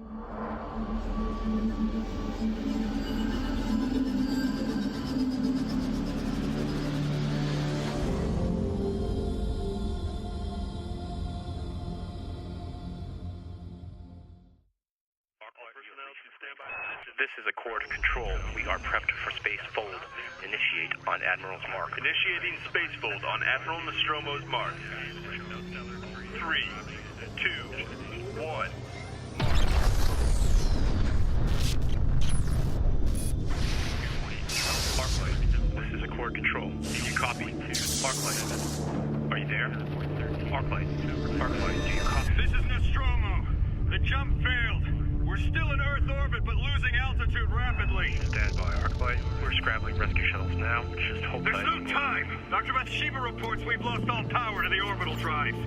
This is Accord Control. We are prepped for space fold. Initiate on Admiral's mark. Initiating space fold on Admiral Nostromo's mark. 3, 2, 1. Arclight, this is Accord Control. Did you copy? Arclight, are you there? Arclight, do you copy? This is Nostromo. The jump failed. We're still in Earth orbit, but losing altitude rapidly. Stand by, Arclight. We're scrambling rescue shuttles now. Just hold tight. There's no time. Dr. Bathsheba reports we've lost all power to the orbital drives.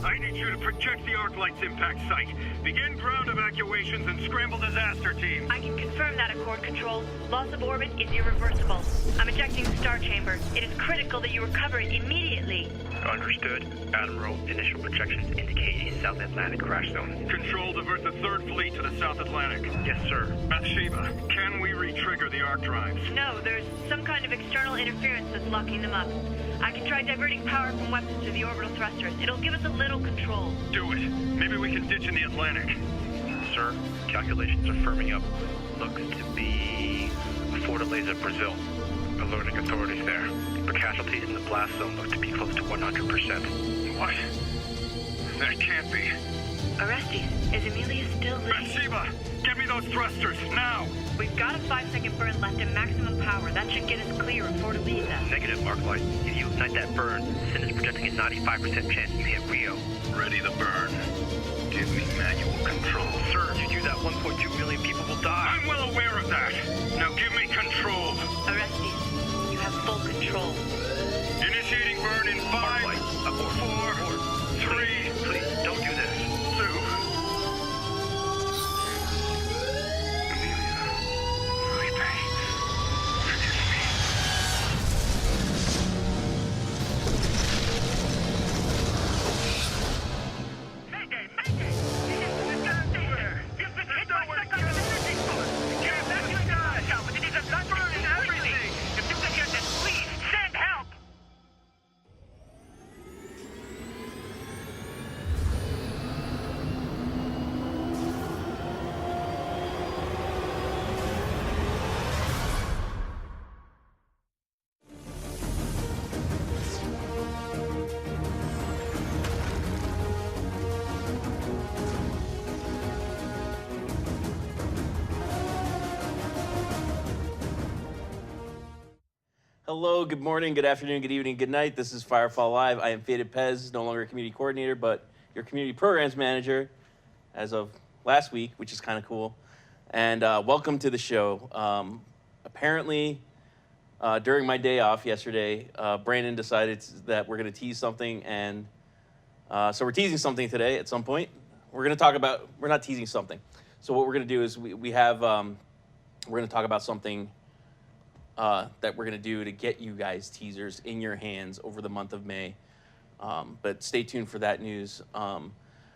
I need you to project the Arclight's impact site. Begin ground evacuations and scramble disaster teams. I can confirm that, Accord Control. Loss of orbit is irreversible. I'm ejecting the star chamber. It is critical that you recover it immediately. Understood. Admiral, initial projections indicate a South Atlantic crash zone. Control, divert the 3rd Fleet to the South Atlantic. Yes, sir. Bathsheba, can we re-trigger the arc drives? No, there's some kind of external interference that's locking them up. I can try diverting power from weapons to the orbital thrusters. It'll give us a little control. Do it. Maybe we can ditch in the Atlantic. Sir, calculations are firming up. Looks to be Fortaleza, Brazil. Alerting authorities there. The casualties in the blast zone look to be close to 100%. What? That can't be. Orestes, is Amelia still living? Bathsheba, get me those thrusters, now! We've got a 5-second burn left at maximum power. That should get us clear of Fortaleza. Negative, Arclight. If you ignite that burn, Sin is projecting a 95% chance you hit Rio. Ready the burn. Give me manual control. Sir, if you do that, 1.2 million people will die. I'm well aware of that. Now give me control. Orestes, you have full control. Initiating burn in 5, Arclight, abort. 4, 3, Please, don't do this. 2. Hello, good morning, good afternoon, good evening, good night. This is FireFall Live. I am Faded Pez, no longer a community coordinator, but your community programs manager as of last week, which is kind of cool. And welcome to the show. Apparently, during my day off yesterday, Brandon decided that we're going to tease something, and so we're teasing something today at some point. We're going to talk about, we're not teasing something. So what we're going to do is we're going to talk about something that we're going to do to get you guys teasers in your hands over the month of May. But stay tuned for that news.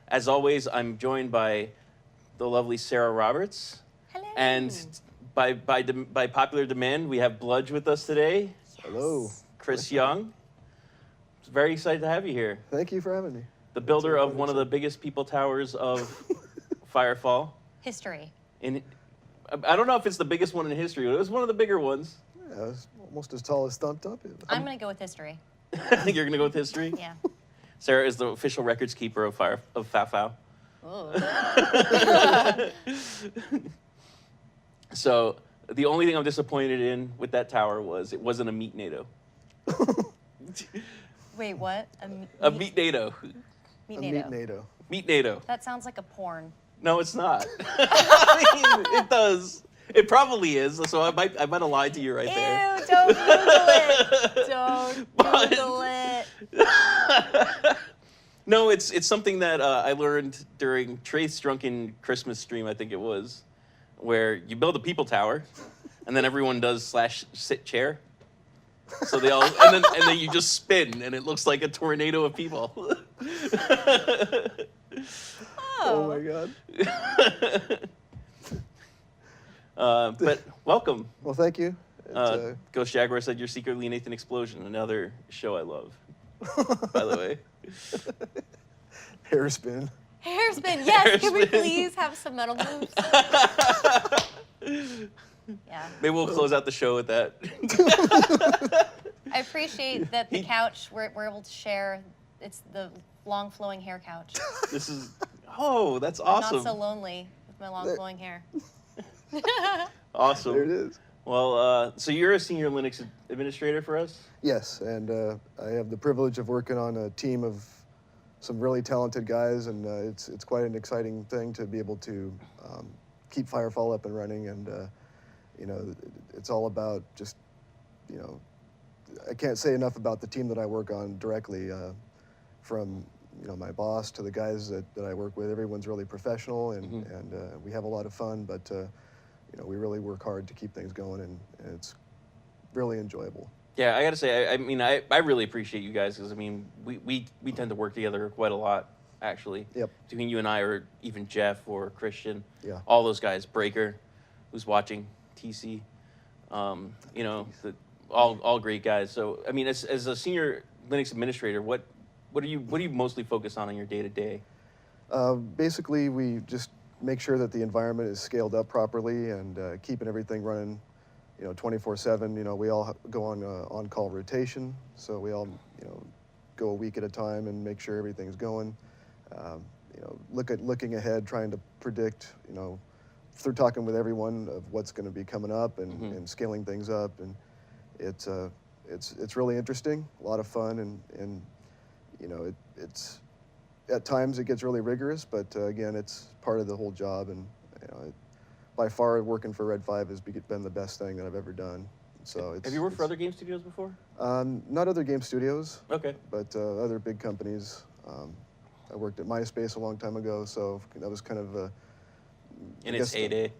As always, I'm joined by the lovely Sarah Roberts. Hello. And by popular demand, we have Bludge with us today. Hello. Chris Young. Very excited to have you here. Thank you for having me. The builder of one of the biggest people towers of FireFall. History. I don't know if it's the biggest one in history, but it was one of the bigger ones. Yeah, it's almost as tall as Thumped Up. I'm going to go with history. You're going to go with history? Yeah. Sarah is the official records keeper of FireFall. Oh. So the only thing I'm disappointed in with that tower was it wasn't a meat NATO. Wait, what? A meat NATO. Meat A NATO. meat NATO. Meat NATO. That sounds like a porn. No, it's not. I mean, it does. It probably is. So I might have lied to you right there. Ew, don't Google it. Don't Google it. No, it's something that I learned during Trace's drunken Christmas stream, I think it was, where you build a people tower, and then everyone does /sit chair. So they all and then you just spin, and it looks like a tornado of people. Oh my God. But welcome. Well, thank you. It's, Ghost Jaguar said you're secretly Nathan Explosion, another show I love. By the way. Hairspin. Hairspin, yes. Can we Hairspin. please have some metal moves? Yeah. Maybe we'll close out the show with that. I appreciate that the couch we're able to share. It's the long flowing hair couch. This is, that's I'm awesome. not so lonely with my long flowing hair. Awesome. There it is. Well, so you're a senior Linux administrator for us? Yes, and I have the privilege of working on a team of some really talented guys, and it's quite an exciting thing to be able to keep FireFall up and running. And you know, it's all about just, you know, I can't say enough about the team that I work on directly. From my boss to the guys that I work with, everyone's really professional, and we have a lot of fun. But we really work hard to keep things going, and it's really enjoyable. Yeah, I got to say, I really appreciate you guys because, we tend to work together quite a lot, actually. Yep. Between you and I, or even Jeff or Christian. Yeah. All those guys, Breaker, who's watching, TC, all great guys. So, as a senior Linux administrator, what do you mostly focus on in your day-to-day? Basically, we just make sure that the environment is scaled up properly and keeping everything running, 24/7. We all go on on-call rotation, so we all, go a week at a time and make sure everything's going. Looking ahead, trying to predict, through talking with everyone of what's going to be coming up and scaling things up, and it's really interesting, a lot of fun, and it's at times it gets really rigorous, but again, it's part of the whole job, and by far working for Red 5 has been the best thing that I've ever done. So Have you worked for other game studios before? Not other game studios, Okay. but other big companies. I worked at MySpace a long time ago, so that was kind of In its heyday.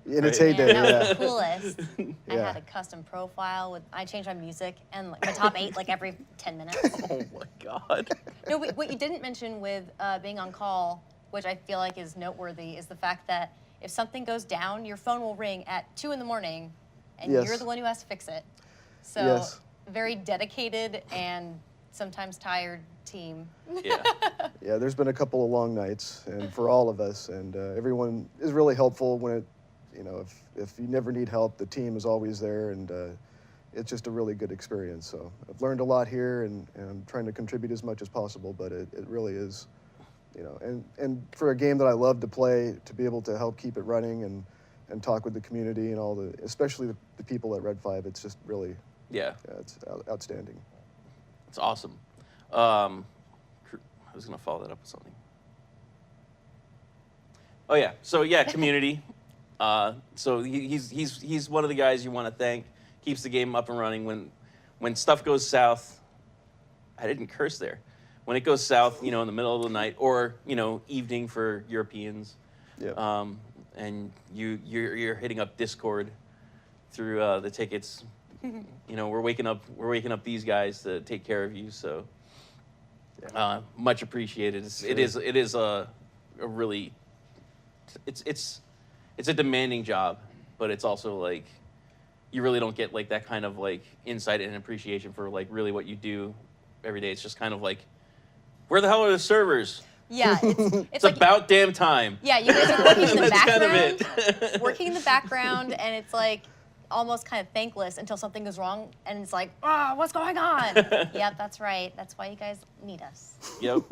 in its Right. heyday. Man, that was Yeah. the coolest. I Yeah. had a custom profile I changed my music and my top 8 every 10 minutes. Oh my God. No, what you didn't mention with being on call, which I feel like is noteworthy, is the fact that if something goes down, your phone will ring at 2 in the morning, and Yes. you're the one who has to fix it. So Yes. very dedicated and sometimes tired team. Yeah. Yeah, there's been a couple of long nights, and for all of us, and everyone is really helpful when it, if you never need help, the team is always there, and it's just a really good experience. So I've learned a lot here, and I'm trying to contribute as much as possible, but it really is, and for a game that I love to play, to be able to help keep it running and talk with the community and especially the people at Red 5, it's just really, Yeah. it's outstanding. It's awesome. I was gonna follow that up with something. Oh yeah. So yeah, community. So he's one of the guys you want to thank. Keeps the game up and running when stuff goes south. I didn't curse there. When it goes south, in the middle of the night or evening for Europeans. Yeah. And you're hitting up Discord through the tickets. We're waking up these guys to take care of you. So much appreciated. It is a really it's a demanding job, but it's also like you really don't get like that kind of like insight and appreciation for like really what you do every day. It's just kind of like, where the hell are the servers? Yeah, it's It's like, about damn time. yeah, you guys are working in the That's kind of background, it. working in the background, and it's like almost kind of thankless until something goes wrong, and it's like, what's going on? Yep, that's right. That's why you guys need us. Yep.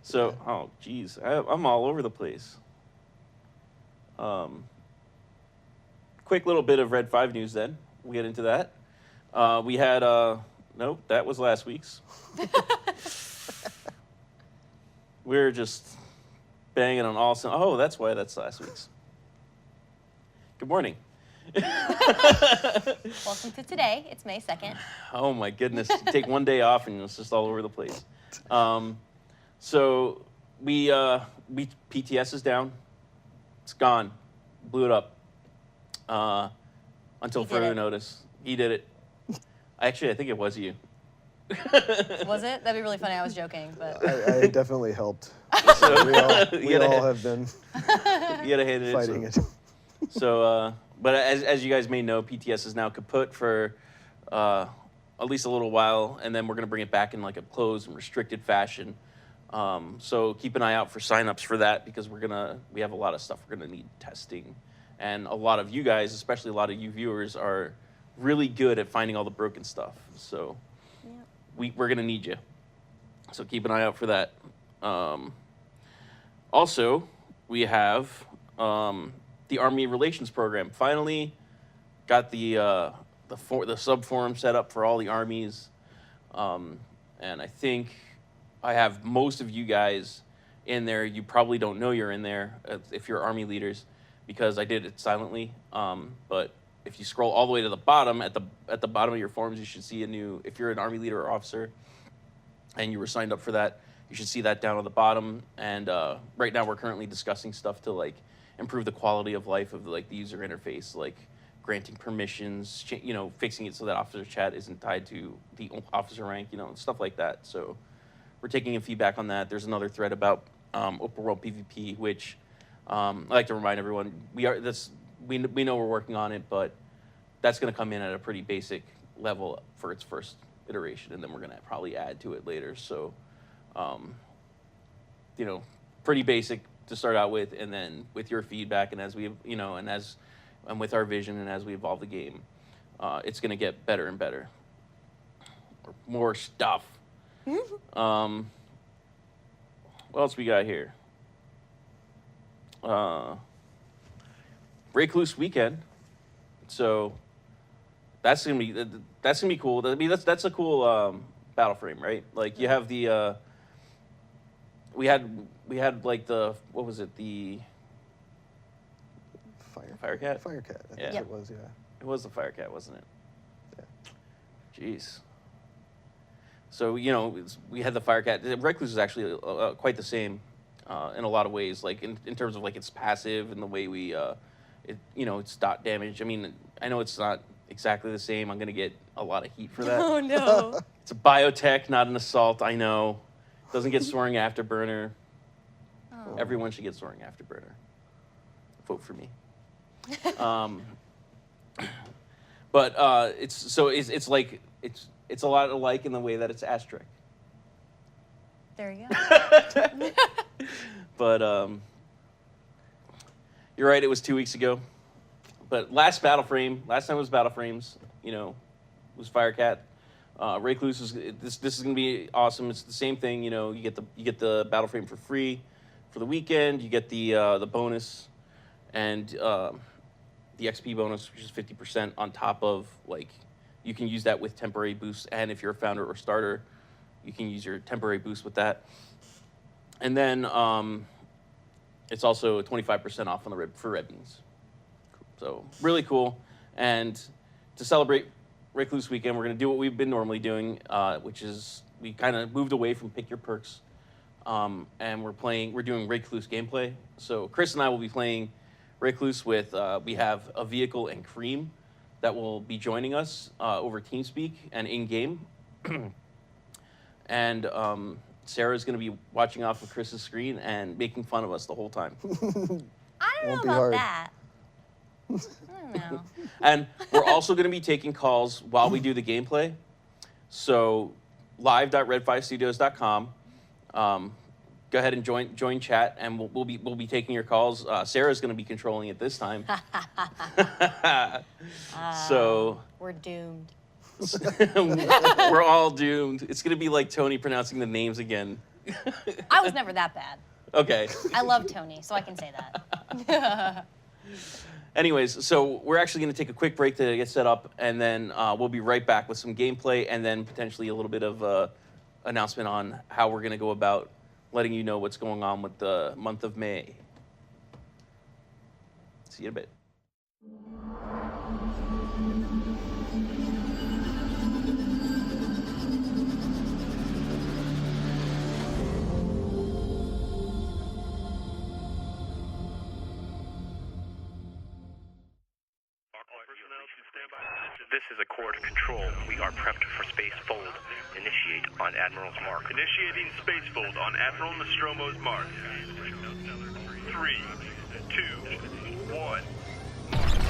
So, oh, geez, I'm all over the place. Quick little bit of Red 5 news then. We'll get into that. We had, nope, that was last week's. We're just banging on all, oh, that's why that's last week's. Good morning. Welcome to today. It's May 2nd. Oh my goodness. You take one day off and it's just all over the place. So we PTS is down. It's gone. Blew it up. Until He did further it. notice. He did it. Actually, I think it was you. Was it? That'd be really funny. I was joking, but I definitely helped. So We all have been you gotta hate it. fighting it. So, but as you guys may know, PTS is now kaput for at least a little while, and then we're gonna bring it back in like a closed and restricted fashion. So keep an eye out for signups for that, because we have a lot of stuff we're gonna need testing, and a lot of you guys, especially a lot of you viewers, are really good at finding all the broken stuff. So we're gonna need you. So keep an eye out for that. Also, we have the Army Relations Program. Finally got the sub forum set up for all the armies, and I think I have most of you guys in there. You probably don't know you're in there if you're Army leaders, because I did it silently. But if you scroll all the way to the bottom, at the bottom of your forums, you should see if you're an Army leader or officer and you were signed up for that, you should see that down at the bottom. And right now we're currently discussing stuff to like improve the quality of life of like the user interface, like granting permissions, fixing it so that officer chat isn't tied to the officer rank, stuff like that. So we're taking in feedback on that. There's another thread about open world PvP, which I like to remind everyone we know we're working on it, but that's going to come in at a pretty basic level for its first iteration, and then we're going to probably add to it later. So, pretty basic to start out with, and then with your feedback, and as we, and with our vision, and as we evolve the game, it's going to get better and better. More stuff. What else we got here? Recluse weekend, so that's gonna be cool. I mean, that's a cool battle frame, right? Like you have the we had like the, what was it, the Firecat? Firecat, I think it was, yeah. It was the Firecat, wasn't it? Yeah. Jeez. So we had the Firecat. Recluse is actually quite the same in a lot of ways, like in terms of like its passive and the way we it's dot damage. I mean, I know it's not exactly the same. I'm gonna get a lot of heat for that. Oh no. It's a biotech, not an assault. I know. Doesn't get soaring afterburner. Oh. Everyone should get soaring afterburner. Vote for me. But it's like it's a lot alike in the way that it's asterisk. There you go. But you're right. It was 2 weeks ago. But last time it was battle frames. Was Firecat. Recluse is this is gonna be awesome. It's the same thing. You get the battle frame for free for the weekend. You get the bonus and the XP bonus, which is 50% on top of, like, you can use that with temporary boosts, and if you're a founder or starter, you can use your temporary boost with that. And then it's also 25% off on the for Red Beans. So really cool. And to celebrate Recluse weekend, we're gonna do what we've been normally doing, which is we kind of moved away from pick your perks, and we're doing Recluse gameplay. So Chris and I will be playing Recluse with, we have a vehicle and Cream that will be joining us over TeamSpeak and in-game. And Sarah's going to be watching off of Chris's screen and making fun of us the whole time. I don't know about that. I don't know. And we're also going to be taking calls while we do the gameplay. So live.red5studios.com. Go ahead and join chat, and we'll be taking your calls. Sarah's going to be controlling it this time. So we're doomed. We're all doomed. It's going to be like Tony pronouncing the names again. I was never that bad. Okay. I love Tony, so I can say that. Anyways, so we're actually going to take a quick break to get set up, and then we'll be right back with some gameplay, and then potentially a little bit of announcement on how we're going to go about letting you know what's going on with the month of May. See you in a bit. This is Accord Control. We are prepped for space fold. Initiate on Admiral's mark. Initiating spacefold on Admiral Nostromo's mark. 3, 2, 1.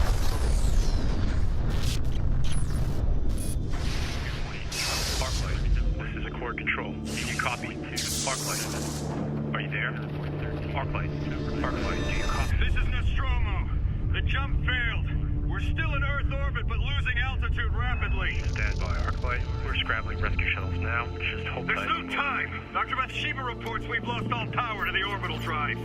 Arclight, this is Accord Control. Do you copy? Arclight, are you there? Arclight, do you copy? This is Nostromo. The jump failed. We're still in Earth orbit, but losing altitude rapidly. Stand by, Arclight. We're scrambling rescue shuttles now. Just hold There's tight. no time. Dr. Bathsheba reports we've lost all power to the orbital drive.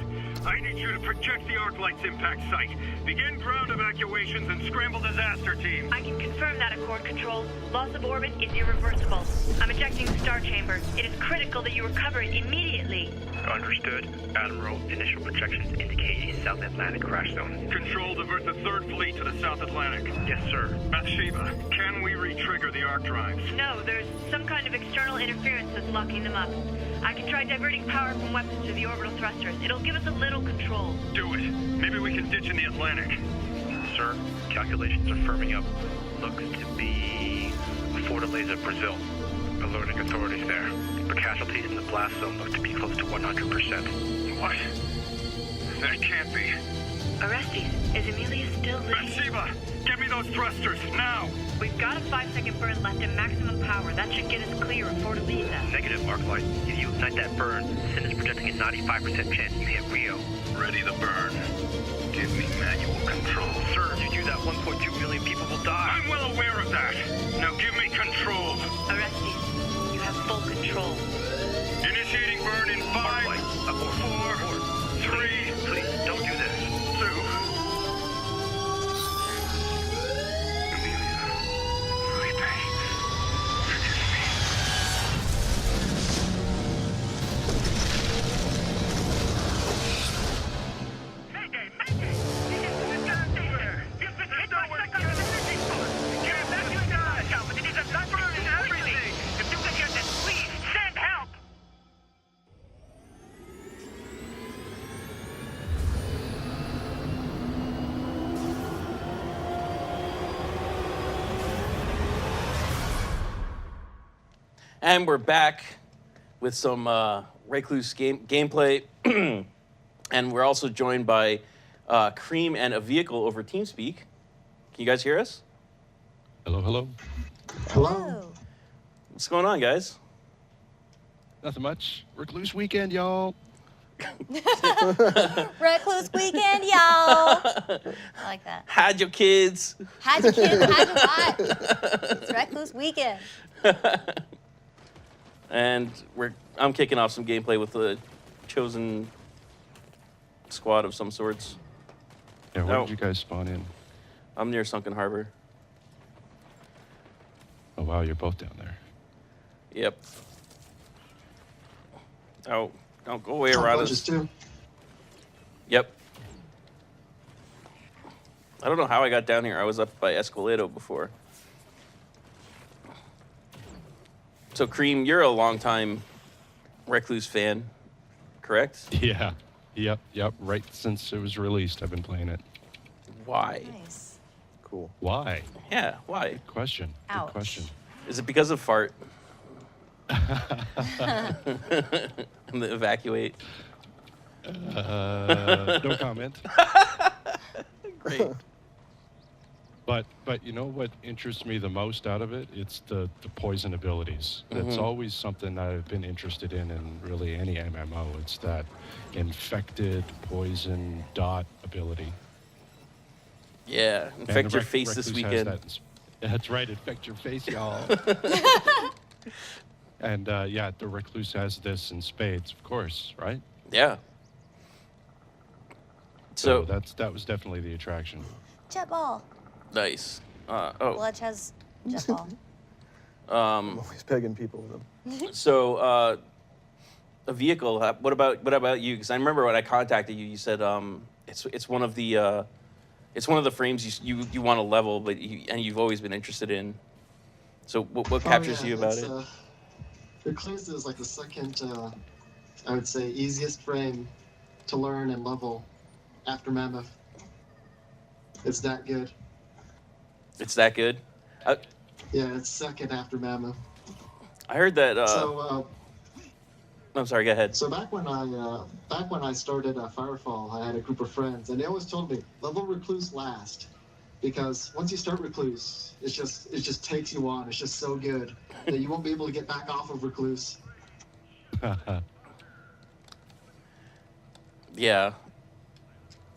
I need you to project the Arclight's impact site. Begin ground evacuations and scramble disaster teams. I can confirm that, Accord Control. Loss of orbit is irreversible. I'm ejecting the star chamber. It is critical that you recover it immediately. Understood. Admiral, initial projections indicate a South Atlantic crash zone. Control, divert the 3rd Fleet to the South Atlantic. Yes, sir. Bathsheba, can we re-trigger the arc drives? No, there's some kind of external interference that's locking them up. I can try diverting power from weapons to the orbital thrusters. It'll give us a little control. Do it. Maybe we can ditch in the Atlantic. Sir, calculations are firming up. Looks to be Fortaleza, Brazil. Alerting authorities there. The casualties in the blast zone look to be close to 100%. What? That can't be. Orestes, is Amelia still living? Bathsheba, get me those thrusters, now! We've got a 5-second burn left at maximum power. That should get us clear of Fortaleza. Negative, Arclight. If you ignite that burn, Sin is projecting a 95% chance you hit Rio. Ready the burn. Give me manual control. Sir, if you do that, 1.2 million people will die. I'm well aware of that. Now give me control. Orestes, you have full control. Initiating burn in 5, Arclight, abort. 4, 3, Please, don't do this. 2. Amelia, Felipe, forgive me. Mayday! It's got us there! If this is nowhere to get an energy source, get it back to the sky! But it is a burn in everything! If you can hear this, please, send help! And we're back with some Recluse gameplay. And we're also joined by Cream and a vehicle over TeamSpeak. Can you guys hear us? Hello, hello. Hello. What's going on, guys? Nothing much. Recluse weekend, y'all. Recluse weekend, y'all. I like that. Had your kids. Had your kids, had your wife. It's Recluse weekend. And I'm kicking off some gameplay with a chosen squad of some sorts. Yeah, where Oh. did you guys spawn in? I'm near Sunken Harbor. Oh, wow, you're both down there. Yep. Oh, don't go away around us. Too. Yep. I don't know how I got down here. I was up by Escalado before. So, Cream, you're a longtime Recluse fan, correct? Yeah. Yep. Right since it was released, I've been playing it. Why? Nice. Cool. Why? Yeah, why? Good question. Ouch. Good question. Is it because of fart? And the evacuate? No comment. Great. But you know what interests me the most out of it? It's the poison abilities. That's always something that I've been interested in really any MMO. It's that infected poison dot ability. Yeah, And infect your Rec- face this Recluse has weekend. that. That's right, infect your face, y'all. And yeah, the Recluse has this in spades, of course, right? Yeah. So, that was definitely the attraction. Jet ball. nice. Bludge has jet ball. I'm always pegging people with them. So, a vehicle. What about you? Because I remember when I contacted you, you said it's one of the frames you want to level, but you've always been interested in. So what captures you about it? Recluse is like the second, I would say, easiest frame to learn and level after Mammoth. It's that good. It's that good. Yeah, it's second after Mammoth. I heard that. I'm sorry. Go ahead. So back when I started Firefall, I had a group of friends, and they always told me level Recluse last, because once you start Recluse, it just takes you on. It's just so good that you won't be able to get back off of Recluse. Yeah,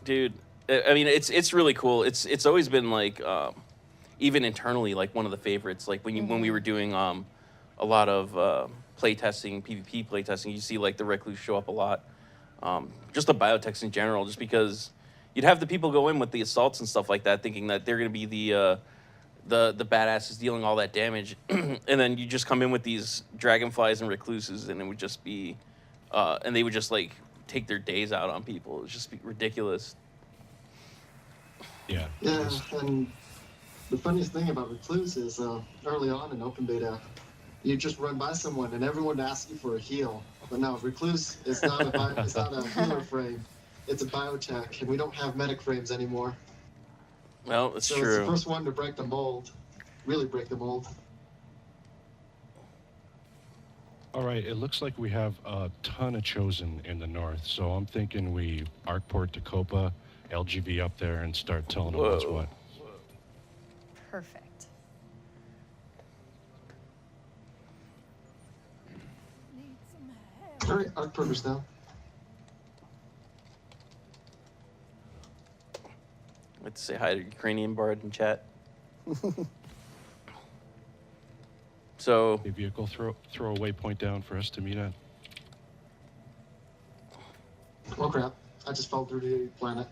dude. I mean, it's really cool. It's always been like, even internally, like one of the favorites. Like when we were doing a lot of playtesting, PvP playtesting, you see like the Recluse show up a lot. Just the biotechs in general, just because you'd have the people go in with the assaults and stuff like that, thinking that they're gonna be the badasses dealing all that damage, and then you just come in with these dragonflies and recluses, and it would just be, and they would just like take their days out on people. It would just be ridiculous. Yeah. Yeah, and the funniest thing about Recluse is early on in open beta, you just run by someone and everyone asks you for a heal. But no, Recluse is not a healer frame. It's a biotech, and we don't have medic frames anymore. Well, it's So true. it's the first one to break the mold, really break the mold. All right, it looks like we have a ton of Chosen in the north, so I'm thinking we Arkport to Copa, LGV up there, and start telling them what's what. Perfect. All right, Arkporters now. Let's say hi to Ukrainian Bard in chat. So, A vehicle throw a waypoint down for us to meet at. Oh crap, I just fell through the planet.